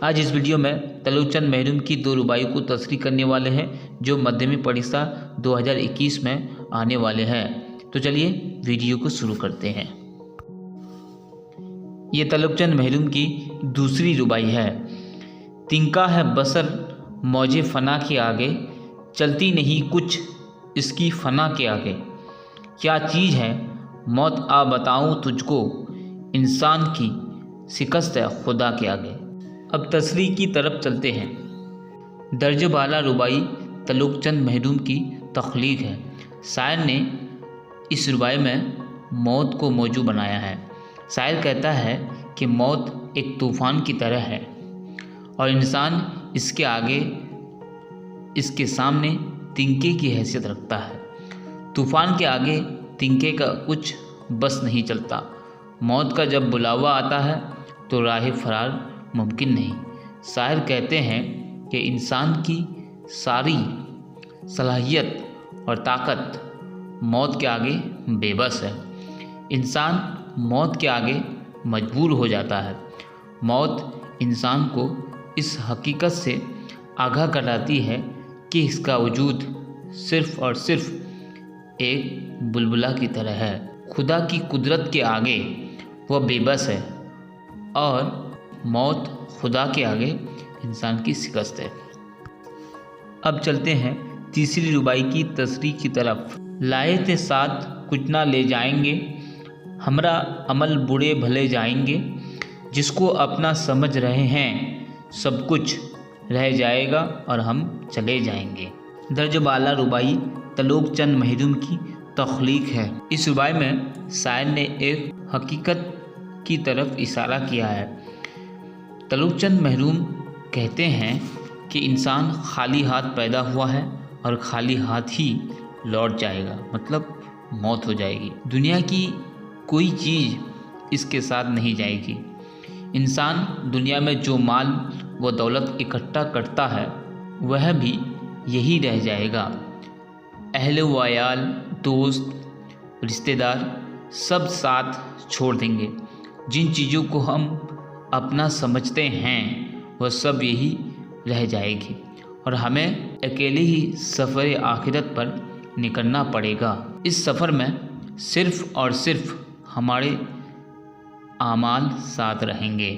आज इस वीडियो में तलोक चंद महरूम की 2 रुबाई को तशरीह करने वाले हैं जो माध्यमिक परीक्षा 2021 में आने वाले हैं। तो चलिए वीडियो को शुरू करते हैं। ये तलोक चंद महरूम की दूसरी रुबाई है। तिनका है बसर मौजे फना के आगे, चलती नहीं कुछ इसकी फना के आगे। क्या चीज़ है मौत आ बताऊं तुझको, इंसान की शिकस्त है खुदा के आगे। अब तशरीह की तरफ चलते हैं। दर्ज बाला रुबाई तलोक चंद महरूम की तख्लीक है। शायर ने इस रुबाई में मौत को मौजू बनाया है। शायर कहता है कि मौत एक तूफ़ान की तरह है और इंसान इसके आगे, इसके सामने तिनके की हैसियत रखता है। तूफ़ान के आगे तिनके का कुछ बस नहीं चलता। मौत का जब बुलावा आता है तो राह फरार मुमकिन नहीं। शायर कहते हैं कि इंसान की सारी सलाहियत और ताकत मौत के आगे बेबस है। इंसान मौत के आगे मजबूर हो जाता है। मौत इंसान को इस हकीकत से आगाह कराती है कि इसका वजूद सिर्फ़ और सिर्फ एक बुलबुला की तरह है। खुदा की कुदरत के आगे वह बेबस है और मौत खुदा के आगे इंसान की शिकस्त है। अब चलते हैं तीसरी रुबाई की तशरीह की तरफ। लाए थे साथ कुछ ना ले जाएंगे, हमरा अमल बुरे भले जाएंगे। जिसको अपना समझ रहे हैं सब कुछ रह जाएगा और हम चले जाएंगे। दर्ज बाला रुबाई तलोक चंद महरूम की तख्लीक है। इस रुबाई में शायर ने एक हकीकत की तरफ इशारा किया है। तलोक चंद महरूम कहते हैं कि इंसान खाली हाथ पैदा हुआ है और खाली हाथ ही लौट जाएगा, मतलब मौत हो जाएगी। दुनिया की कोई चीज़ इसके साथ नहीं जाएगी। इंसान दुनिया में जो माल व दौलत इकट्ठा करता है वह भी यही रह जाएगा। अहले व अयाल, दोस्त, रिश्तेदार सब साथ छोड़ देंगे। जिन चीज़ों को हम अपना समझते हैं वह सब यही रह जाएगी और हमें अकेले ही सफ़र आखिरत पर निकलना पड़ेगा। इस सफ़र में सिर्फ़ और सिर्फ हमारे आमाल साथ रहेंगे,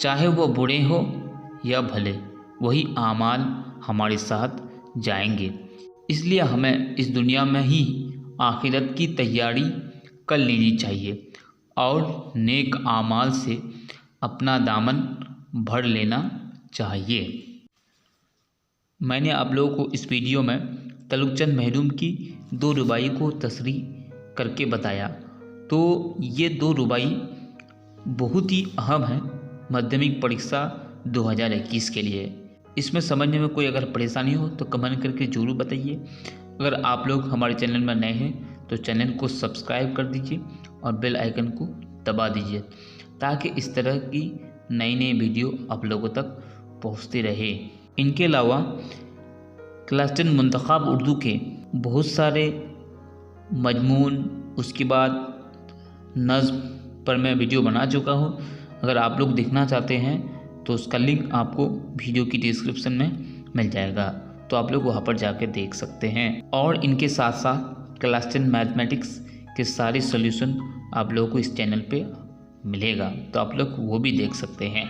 चाहे वो बुरे हो या भले, वही आमाल हमारे साथ जाएंगे। इसलिए हमें इस दुनिया में ही आखिरत की तैयारी कर लेनी चाहिए और नेक आमाल से अपना दामन भर लेना चाहिए। मैंने आप लोगों को इस वीडियो में तलोक चंद महरूम की 2 रुबाई को तशरीह करके बताया। तो ये 2 रुबाई बहुत ही अहम है माध्यमिक परीक्षा 2021 के लिए। इसमें समझने में कोई अगर परेशानी हो तो कमेंट करके ज़रूर बताइए। अगर आप लोग हमारे चैनल में नए हैं तो चैनल को सब्सक्राइब कर दीजिए और बेल आइकन को दबा दीजिए ताकि इस तरह की नई वीडियो आप लोगों तक पहुंचती रहे। इनके अलावा क्लास 10 मुंतखाब उर्दू के बहुत सारे मजमून, उसके बाद नज़्म पर मैं वीडियो बना चुका हूं। अगर आप लोग देखना चाहते हैं तो उसका लिंक आपको वीडियो की डिस्क्रिप्शन में मिल जाएगा, तो आप लोग वहां पर जाकर देख सकते हैं। और इनके साथ साथ क्लास 10 मैथमेटिक्स के सारे सॉल्यूशन आप लोगों को इस चैनल पे मिलेगा, तो आप लोग वो भी देख सकते हैं।